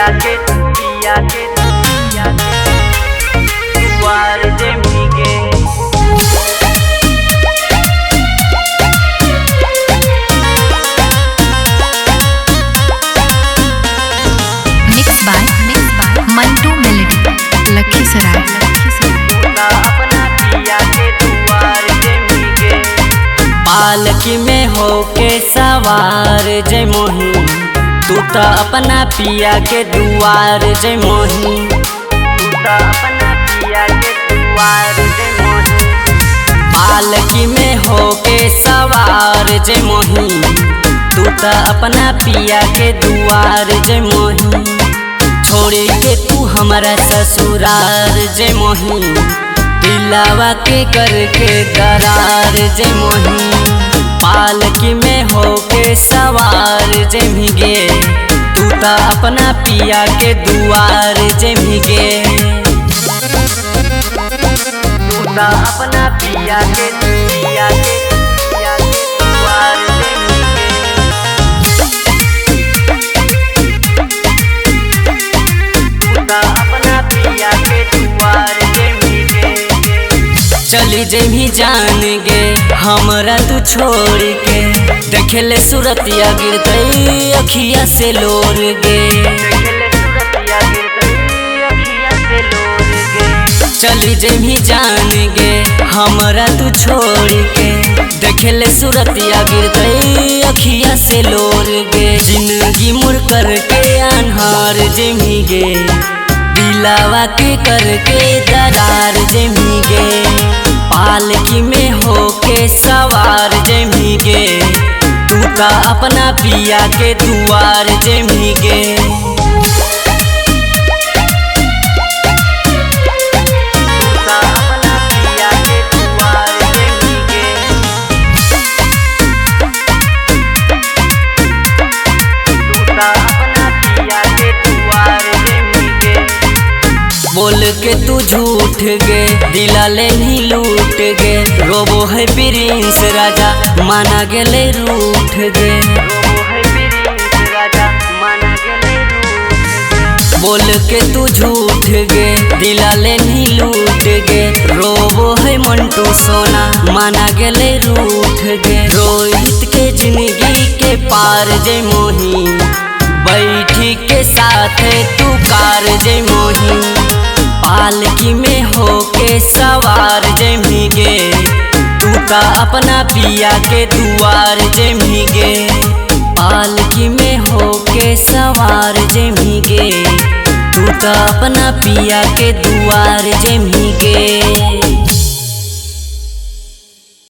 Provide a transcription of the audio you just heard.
पिया के दुआर जे भीगे। Mix by Mantu melody Lakhisarai. अपना पिया के दुआर जे भीगे। पालकी में होके सवार जय मोही, तू तो अपना पिया के दुआर जय मोही, तू तो अपना पिया के दुआर जय मोही। पालकी में होके सवार जय मोही, तू तो अपना पिया के दुआर जय मोही। छोड़ी के तू हमारा ससुरार जय मोही, दिलावा के करके करार जय मोही। पालकी में होके सवार जय भीगे, तू तो अपना पिया के दुआर जय भीगे। तू तो अपना पिया के दुआर जय भीगे। तू तो अपना पिया के दुआर जय भीगे। चली जमी जान गे हमरा तू छोड़ के, देखले सूरतिया गिरतई अखिया से लोर गे। चली जमी जान गे हमरा तू छोड़ के, देखले सूरतिया गिरतई अखिया से लोर गे। जिंदगी मुड़ करके अनहार जमी गे, दिलावा के करके दरार जमी गे। पालकी में होके सवार जय भीगे, तू तो अपना पिया के दुआर जय भीगे। तू तो अपना पिया के दुआर जय भीगे। तू तो अपना पिया के दुआर जय भीगे। बोल के तू झूठ गे दिला ले नहीं लूट गे, रोबो है प्रिंस राजा माना गेले रूठ गे। बोल के तू झूठ गे दिला ले नहीं लूट गे, रोबो है मंटू सोना माना गेले रूठ गे। रोहित के जिंदगी के पार जय मोही, बैठी के साथ तू कार जय मोही। पालकी में होके सवार जय भीगे, तू तो अपना पिया के दुआर जय भीगे। पालकी में होके सवार जय भीगे, तू तो अपना पिया के दुआर जय भीगे।